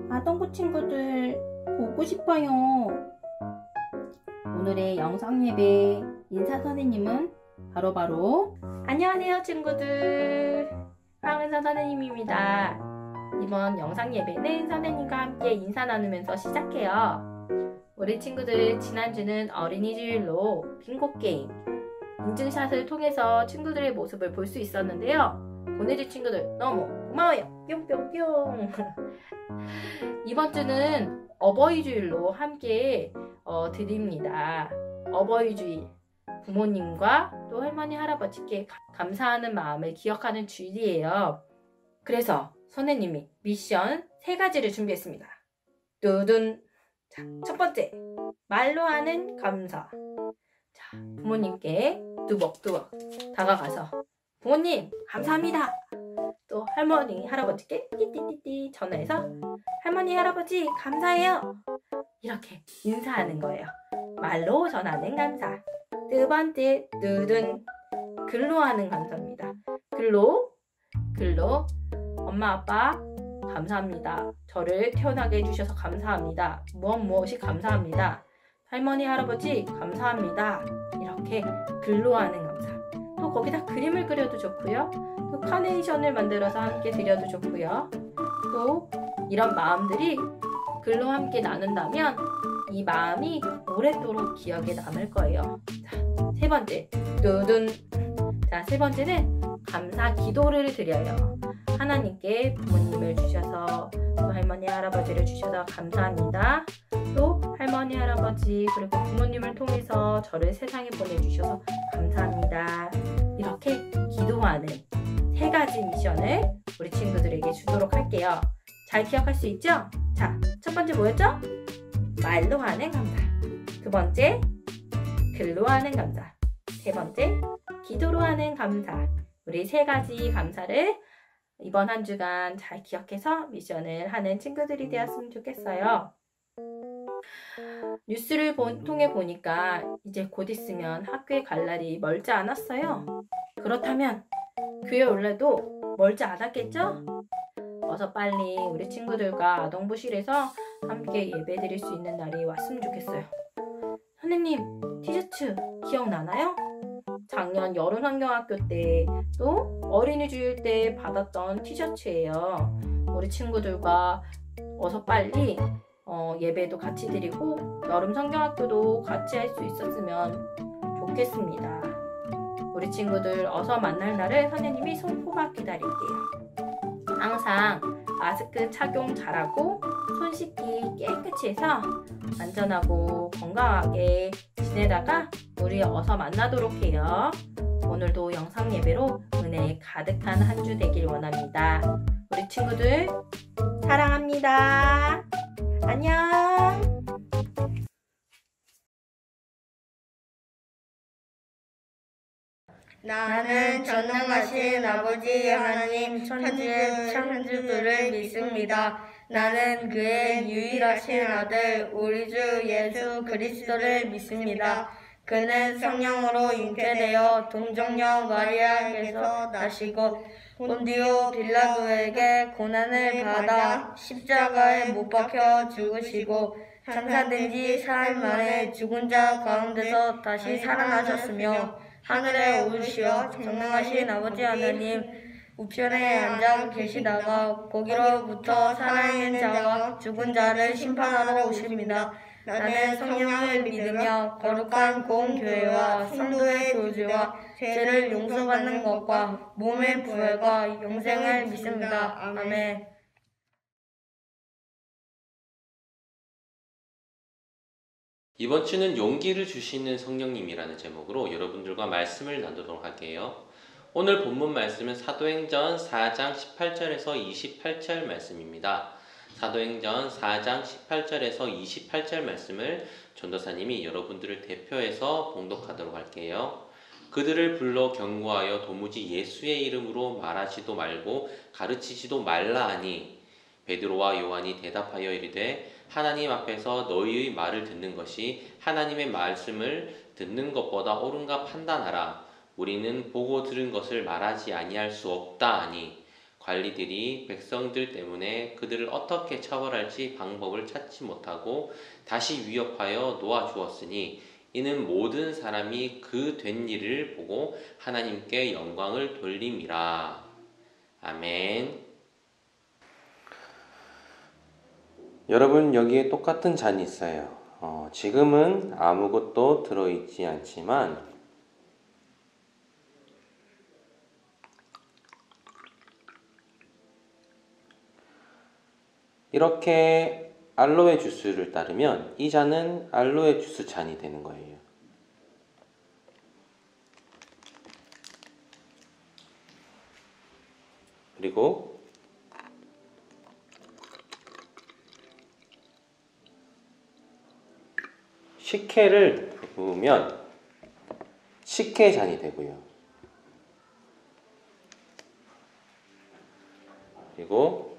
아동부 친구들 보고 싶어요. 오늘의 영상 예배 인사 선생님은 바로 안녕하세요 친구들, 황은서 선생님입니다. 이번 영상 예배는 선생님과 함께 인사 나누면서 시작해요. 우리 친구들 지난주는 어린이 주일로 빙고 게임, 인증샷을 통해서 친구들의 모습을 볼 수 있었는데요. 보내준 친구들 너무 고마워요. 뿅뿅뿅. 이번 주는 어버이 주일로 함께 드립니다. 어버이 주일, 부모님과 또 할머니 할아버지께 감사하는 마음을 기억하는 주일이에요. 그래서 선생님이 미션 3가지를 준비했습니다. 뚜둔. 자, 첫 번째, 말로 하는 감사. 자, 부모님께 뚜벅뚜벅 다가가서 부모님 감사합니다. 또 할머니 할아버지께 띠띠띠띠 전화해서 할머니 할아버지 감사해요. 이렇게 인사하는 거예요. 말로 전하는 감사. 두 번째, 뚜둔. 글로 하는 감사입니다. 글로 엄마 아빠 감사합니다. 저를 태어나게 해주셔서 감사합니다. 무엇이 감사합니다. 할머니 할아버지 감사합니다. 이렇게 글로 하는 감사. 또 거기다 그림을 그려도 좋고요. 또 카네이션을 만들어서 함께 드려도 좋고요. 또 이런 마음들이 글로 함께 나눈다면 이 마음이 오랫도록 기억에 남을 거예요. 자, 세 번째, 뚜둔. 자, 세 번째는 감사 기도를 드려요. 하나님께 부모님을 주셔서 또 할머니 할아버지를 주셔서 감사합니다. 또 할머니 할아버지 그리고 부모님을 통해서 저를 세상에 보내주셔서 감사합니다. 이렇게 기도하는 3가지 미션을 우리 친구들에게 주도록 할게요. 잘 기억할 수 있죠? 자, 첫 번째 뭐였죠? 말로 하는 감사. 두 번째, 글로 하는 감사. 세 번째, 기도로 하는 감사. 우리 3가지 감사를 이번 한 주간 잘 기억해서 미션을 하는 친구들이 되었으면 좋겠어요. 뉴스를 통해 보니까 이제 곧 있으면 학교에 갈 날이 멀지 않았어요. 그렇다면 교회 올래도 멀지 않았겠죠? 어서 빨리 우리 친구들과 아동부실에서 함께 예배 드릴 수 있는 날이 왔으면 좋겠어요. 선생님, 티셔츠 기억나나요? 작년 여름환경학교 때 또 어린이 주일 때 받았던 티셔츠예요. 우리 친구들과 어서 빨리 예배도 같이 드리고 여름 성경학교도 같이 할 수 있었으면 좋겠습니다. 우리 친구들 어서 만날 날을 선생님이 손꼽아 기다릴게요. 항상 마스크 착용 잘하고 손 씻기 깨끗이 해서 안전하고 건강하게 지내다가 우리 어서 만나도록 해요. 오늘도 영상 예배로 은혜 가득한 한 주 되길 원합니다. 우리 친구들 사랑합니다. 안녕. 나는 전능하신 아버지 하나님 천주들을 믿습니다. 나는 그의 유일하신 아들 우리 주 예수 그리스도를 믿습니다. 그는 성령으로 잉태되어 동정녀 마리아에게서 나시고 본디오 빌라도에게 고난을 받아 십자가에 못 박혀 죽으시고 장사된 지 사흘 만에 죽은 자 가운데서 다시 살아나셨으며 하늘에 오르시어 전능하신 아버지 하나님 우편에 앉아 계시다가 거기로부터 살아있는 자와 죽은 자를 심판하러 오십니다. 나는 성령을 믿으며 거룩한 공교회와 성도의 교제와 죄를 용서받는 것과 몸의 부활과 영생을 믿습니다. 아멘. 이번 주는 용기를 주시는 성령님이라는 제목으로 여러분들과 말씀을 나누도록 할게요. 오늘 본문 말씀은 사도행전 4장 18절에서 28절 말씀입니다. 사도행전 4장 18절에서 28절 말씀을 전도사님이 여러분들을 대표해서 봉독하도록 할게요. 그들을 불러 경고하여 도무지 예수의 이름으로 말하지도 말고 가르치지도 말라 하니 베드로와 요한이 대답하여 이르되 하나님 앞에서 너희의 말을 듣는 것이 하나님의 말씀을 듣는 것보다 옳은가 판단하라. 우리는 보고 들은 것을 말하지 아니할 수 없다 하니 관리들이 백성들 때문에 그들을 어떻게 처벌할지 방법을 찾지 못하고 다시 위협하여 놓아주었으니 이는 모든 사람이 그 된 일을 보고 하나님께 영광을 돌림이라. 아멘. 여러분, 여기에 똑같은 잔이 있어요. 지금은 아무것도 들어있지 않지만 이렇게 알로에 주스를 따르면 이 잔은 알로에 주스 잔이 되는 거예요. 그리고 식혜를 부으면 식혜 잔이 되고요. 그리고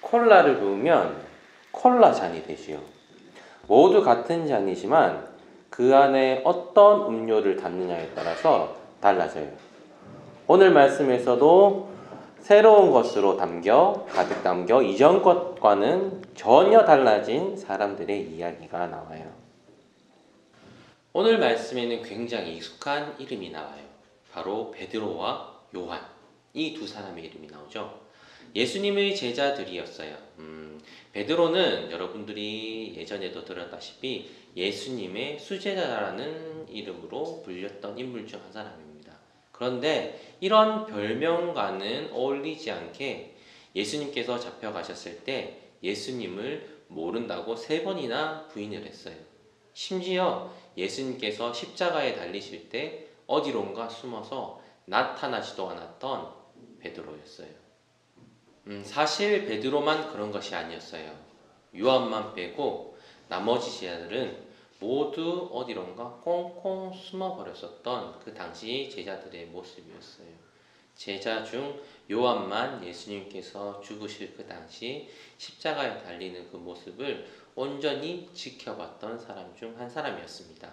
콜라를 부으면 콜라 잔이 되지요. 모두 같은 잔이지만 그 안에 어떤 음료를 담느냐에 따라서 달라져요. 오늘 말씀에서도 새로운 것으로 가득 담겨 이전 것과는 전혀 달라진 사람들의 이야기가 나와요. 오늘 말씀에는 굉장히 익숙한 이름이 나와요. 바로 베드로와 요한, 이 두 사람의 이름이 나오죠. 예수님의 제자들이었어요. 베드로는 여러분들이 예전에도 들었다시피 예수님의 수제자라는 이름으로 불렸던 인물 중 한 사람입니다. 그런데 이런 별명과는 어울리지 않게 예수님께서 잡혀가셨을 때 예수님을 모른다고 3번이나 부인을 했어요. 심지어 예수님께서 십자가에 달리실 때 어디론가 숨어서 나타나지도 않았던 베드로였어요. 사실 베드로만 그런 것이 아니었어요. 요한만 빼고 나머지 제자들은 모두 어디론가 꽁꽁 숨어버렸었던 그 당시 제자들의 모습이었어요. 제자 중 요한만 예수님께서 죽으실 그 당시 십자가에 달리는 그 모습을 온전히 지켜봤던 사람 중 한 사람이었습니다.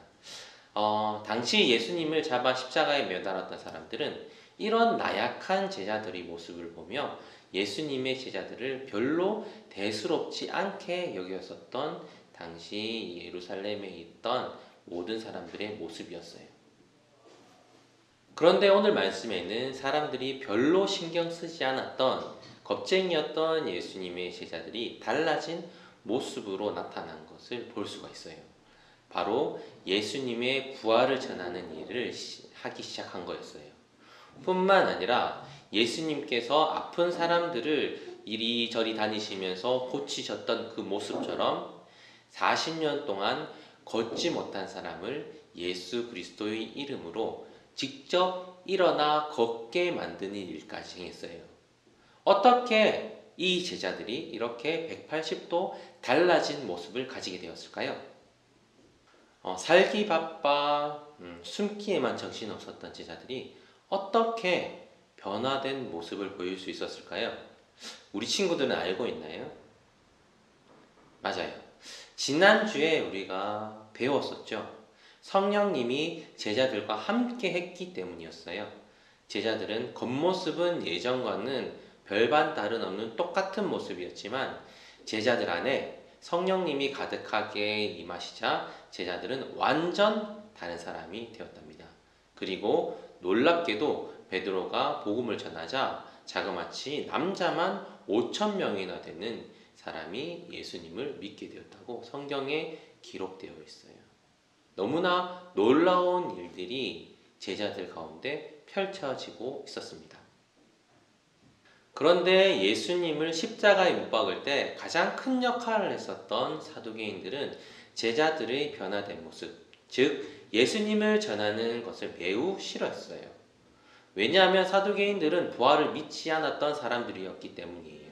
당시 예수님을 잡아 십자가에 매달았던 사람들은 이런 나약한 제자들의 모습을 보며 예수님의 제자들을 별로 대수롭지 않게 여겼었던 당시 예루살렘에 있던 모든 사람들의 모습이었어요. 그런데 오늘 말씀에는 사람들이 별로 신경 쓰지 않았던 겁쟁이였던 예수님의 제자들이 달라진 모습으로 나타난 것을 볼 수가 있어요. 바로 예수님의 부활을 전하는 일을 하기 시작한 거였어요. 뿐만 아니라 예수님께서 아픈 사람들을 이리저리 다니시면서 고치셨던 그 모습처럼 40년 동안 걷지 못한 사람을 예수 그리스도의 이름으로 직접 일어나 걷게 만드는 일까지 행했어요. 어떻게 이 제자들이 이렇게 180도 달라진 모습을 가지게 되었을까요? 살기 바빠 숨기에만 정신없었던 제자들이 어떻게 변화된 모습을 보일 수 있었을까요? 우리 친구들은 알고 있나요? 맞아요. 지난주에 우리가 배웠었죠. 성령님이 제자들과 함께 했기 때문이었어요. 제자들은 겉모습은 예전과는 별반 다름없는 똑같은 모습이었지만 제자들 안에 성령님이 가득하게 임하시자 제자들은 완전 다른 사람이 되었답니다. 그리고 놀랍게도 베드로가 복음을 전하자 자그마치 남자만 5,000명이나 되는 사람이 예수님을 믿게 되었다고 성경에 기록되어 있어요. 너무나 놀라운 일들이 제자들 가운데 펼쳐지고 있었습니다. 그런데 예수님을 십자가에 못 박을 때 가장 큰 역할을 했었던 사두개인들은 제자들의 변화된 모습, 즉 예수님을 전하는 것을 매우 싫어했어요. 왜냐하면 사두개인들은 부활을 믿지 않았던 사람들이었기 때문이에요.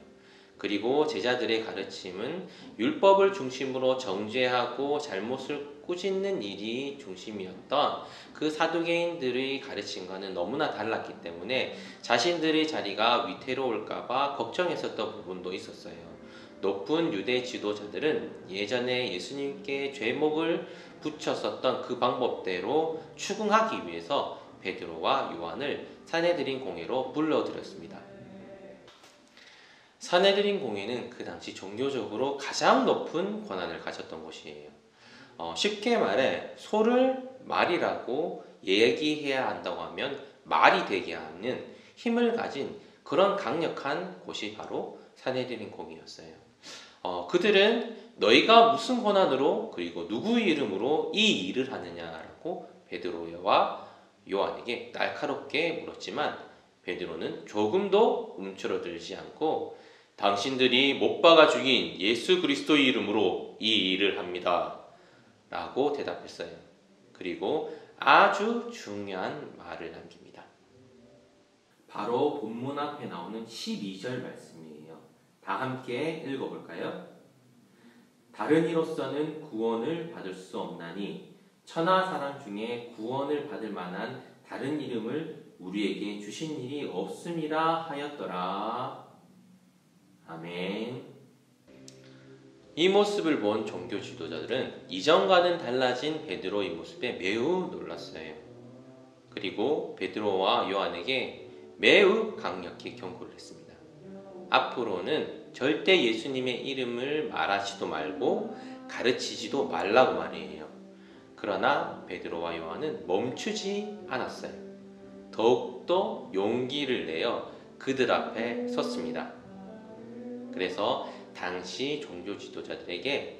그리고 제자들의 가르침은 율법을 중심으로 정죄하고 잘못을 꾸짖는 일이 중심이었던 그 사두개인들의 가르침과는 너무나 달랐기 때문에 자신들의 자리가 위태로울까봐 걱정했었던 부분도 있었어요. 높은 유대 지도자들은 예전에 예수님께 죄목을 붙였었던 그 방법대로 추궁하기 위해서 베드로와 요한을 산헤드린 공회로 불러들였습니다. 산헤드린 공회는 그 당시 종교적으로 가장 높은 권한을 가졌던 곳이에요. 쉽게 말해 소를 말이라고 얘기해야 한다고 하면 말이 되게 하는 힘을 가진 그런 강력한 곳이 바로 산헤드린 공회였어요. 그들은 너희가 무슨 권한으로 그리고 누구의 이름으로 이 일을 하느냐라고 베드로와 요한에게 날카롭게 물었지만 베드로는 조금도 움츠러들지 않고 당신들이 못 박아 죽인 예수 그리스도의 이름으로 이 일을 합니다 라고 대답했어요. 그리고 아주 중요한 말을 남깁니다. 바로 본문 앞에 나오는 12절 말씀이에요. 다 함께 읽어볼까요? 다른 이로서는 구원을 받을 수 없나니 천하 사람 중에 구원을 받을 만한 다른 이름을 우리에게 주신 일이 없음이라 하였더라. 아멘. 이 모습을 본 종교 지도자들은 이전과는 달라진 베드로의 모습에 매우 놀랐어요. 그리고 베드로와 요한에게 매우 강력히 경고를 했습니다. 앞으로는 절대 예수님의 이름을 말하지도 말고 가르치지도 말라고 말이에요. 그러나 베드로와 요한은 멈추지 않았어요. 더욱더 용기를 내어 그들 앞에 섰습니다. 그래서 당시 종교 지도자들에게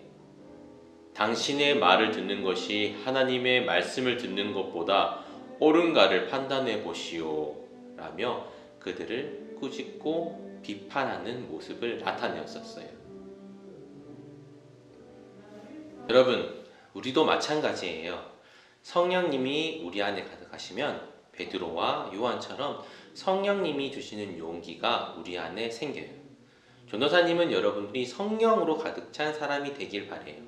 당신의 말을 듣는 것이 하나님의 말씀을 듣는 것보다 옳은가를 판단해 보시오 라며 그들을 꾸짖고 비판하는 모습을 나타내었었어요. 여러분, 우리도 마찬가지예요. 성령님이 우리 안에 가득하시면 베드로와 요한처럼 성령님이 주시는 용기가 우리 안에 생겨요. 전도사님은 여러분들이 성령으로 가득 찬 사람이 되길 바래요.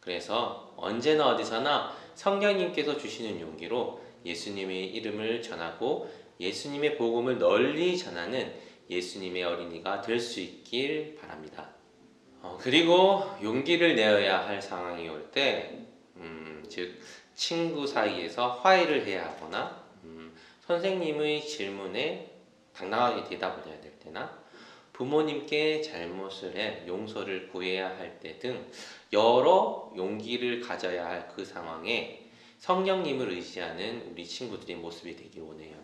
그래서 언제나 어디서나 성령님께서 주시는 용기로 예수님의 이름을 전하고 예수님의 복음을 널리 전하는 예수님의 어린이가 될 수 있길 바랍니다. 그리고 용기를 내어야 할 상황이 올 때, 즉 친구 사이에서 화해를 해야 하거나 선생님의 질문에 당당하게 대답을 해야 될 때나 부모님께 잘못을 해 용서를 구해야 할 때 등 여러 용기를 가져야 할 그 상황에 성령님을 의지하는 우리 친구들의 모습이 되길 원해요.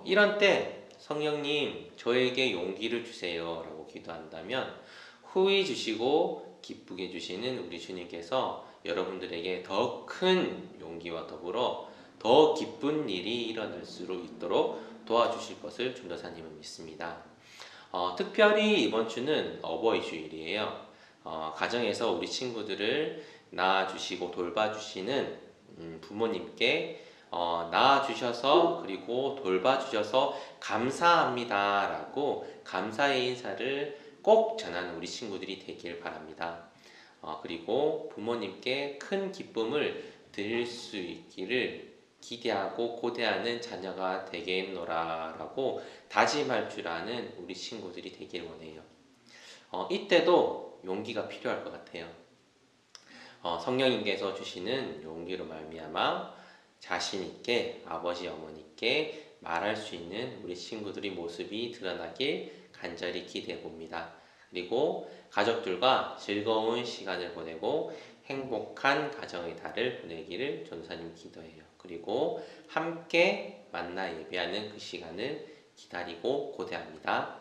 이런 때 성령님 저에게 용기를 주세요 라고 기도한다면 후히 주시고 기쁘게 주시는 우리 주님께서 여러분들에게 더 큰 용기와 더불어 더 기쁜 일이 일어날 수 있도록 도와주실 것을 전도사님은 믿습니다. 특별히 이번 주는 어버이 주일이에요. 가정에서 우리 친구들을 낳아주시고 돌봐주시는 부모님께 낳아주셔서 그리고 돌봐주셔서 감사합니다 라고 감사의 인사를 꼭 전하는 우리 친구들이 되길 바랍니다. 그리고 부모님께 큰 기쁨을 드릴 수 있기를 기대하고 고대하는 자녀가 되겠노라 라고 다짐할 줄 아는 우리 친구들이 되길 원해요. 이때도 용기가 필요할 것 같아요. 성령님께서 주시는 용기로 말미암아 자신 있게 아버지 어머니께 말할 수 있는 우리 친구들의 모습이 드러나길 간절히 기대해 봅니다. 그리고 가족들과 즐거운 시간을 보내고 행복한 가정의 달을 보내기를 전도사님 기도해요. 그리고 함께 만나 예배하는 그 시간을 기다리고 고대합니다.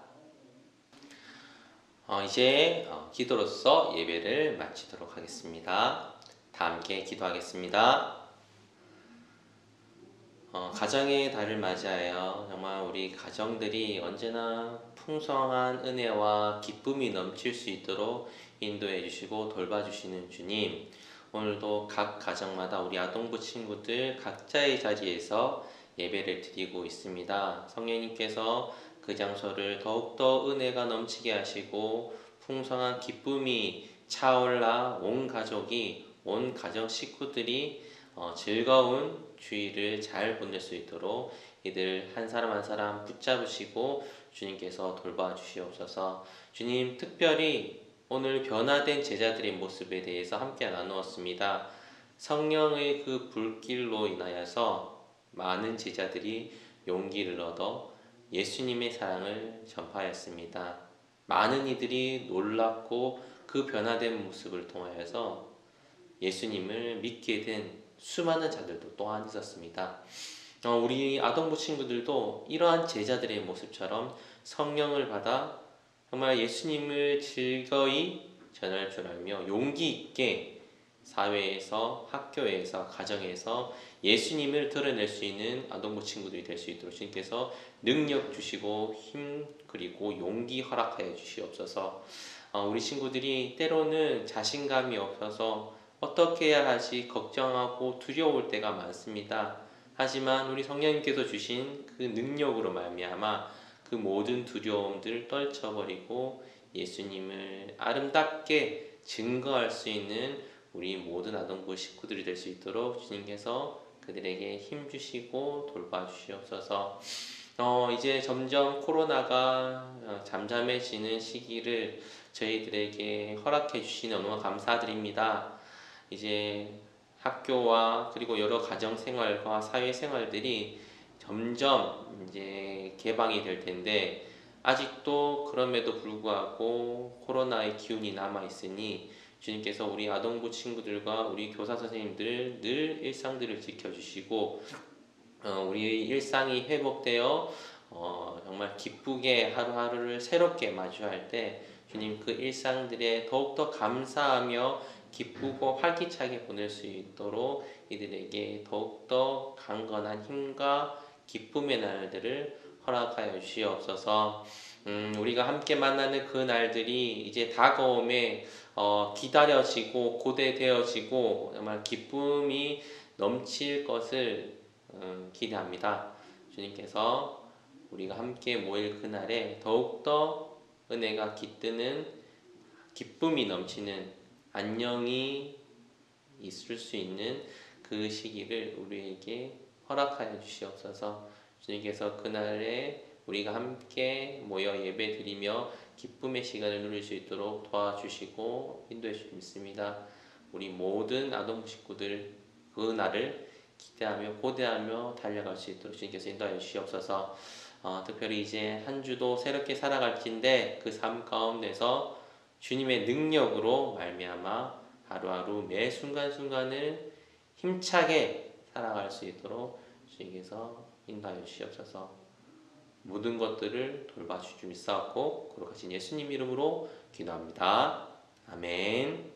이제 기도로서 예배를 마치도록 하겠습니다. 다 함께 기도하겠습니다. 가정의 달을 맞이하여 정말 우리 가정들이 언제나 풍성한 은혜와 기쁨이 넘칠 수 있도록 인도해 주시고 돌봐주시는 주님, 오늘도 각 가정마다 우리 아동부 친구들 각자의 자리에서 예배를 드리고 있습니다. 성령님께서 그 장소를 더욱더 은혜가 넘치게 하시고 풍성한 기쁨이 차올라 온 가정 식구들이 즐거운 주일을 잘 보낼 수 있도록 이들 한 사람 한 사람 붙잡으시고 주님께서 돌봐 주시옵소서. 주님, 특별히 오늘 변화된 제자들의 모습에 대해서 함께 나누었습니다. 성령의 그 불길로 인하여서 많은 제자들이 용기를 얻어 예수님의 사랑을 전파하였습니다. 많은 이들이 놀랍고 그 변화된 모습을 통하여서 예수님을 믿게 된 수많은 자들도 또한 있었습니다. 우리 아동부 친구들도 이러한 제자들의 모습처럼 성령을 받아 정말 예수님을 즐거이 전할 줄 알며 용기 있게 사회에서, 학교에서, 가정에서 예수님을 드러낼 수 있는 아동부 친구들이 될 수 있도록 주님께서 능력 주시고 힘 그리고 용기 허락하여 주시옵소서. 우리 친구들이 때로는 자신감이 없어서 어떻게 해야 하지 걱정하고 두려울 때가 많습니다. 하지만 우리 성령님께서 주신 그 능력으로 말미암아 그 모든 두려움들을 떨쳐버리고 예수님을 아름답게 증거할 수 있는 우리 모든 아동부 식구들이 될 수 있도록 주님께서 그들에게 힘 주시고 돌봐 주시옵소서. 이제 점점 코로나가 잠잠해지는 시기를 저희들에게 허락해 주시는 너무 감사드립니다. 이제 학교와 그리고 여러 가정생활과 사회생활들이 점점 이제 개방이 될 텐데 아직도 그럼에도 불구하고 코로나의 기운이 남아 있으니 주님께서 우리 아동부 친구들과 우리 교사 선생님들 늘 일상들을 지켜주시고 우리 일상이 회복되어 정말 기쁘게 하루하루를 새롭게 마주할 때 주님 그 일상들에 더욱더 감사하며 기쁘고 활기차게 보낼 수 있도록 이들에게 더욱더 강건한 힘과 기쁨의 날들을 허락하여 주시옵소서. 우리가 함께 만나는 그 날들이 이제 다가옴에 기다려지고 고대되어지고 정말 기쁨이 넘칠 것을 기대합니다. 주님께서 우리가 함께 모일 그날에 더욱더 은혜가 깃드는 기쁨이 넘치는 안녕이 있을 수 있는 그 시기를 우리에게 허락하여 주시옵소서. 주님께서 그날에 우리가 함께 모여 예배드리며 기쁨의 시간을 누릴 수 있도록 도와주시고 인도해 주실 수 믿습니다. 우리 모든 아동부 식구들 그 날을 기대하며 고대하며 달려갈 수 있도록 주님께서 인도하여 주시옵소서. 특별히 이제 한 주도 새롭게 살아갈진데 그 삶 가운데서 주님의 능력으로 말미암아 하루하루 매 순간순간을 힘차게 살아갈 수 있도록 주님께서 인도하여 주시옵소서. 모든 것들을 돌봐주실 줄 믿사옵고 거룩하신 예수님 이름으로 기도합니다. 아멘.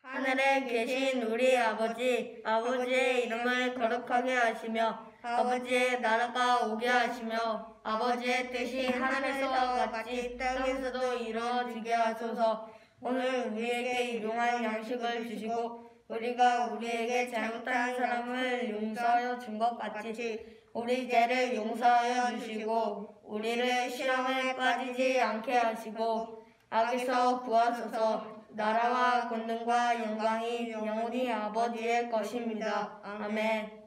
하늘에 계신 우리 아버지, 아버지의 이름을 거룩하게 하시며 아버지의 나라가 오게 하시며 아버지의 뜻이 하늘에서와 같이 땅에서도 이루어지게 하소서. 오늘 우리에게 일용할 양식을 주시고 우리가 우리에게 잘못한 사람을 용서하여 준 것 같이 우리 죄를 용서하여 주시고 우리를 시험에 빠지지 않게 하시고 악에서 구하소서. 나라와 권능과 영광이 영원히 아버지의 것입니다. 아멘.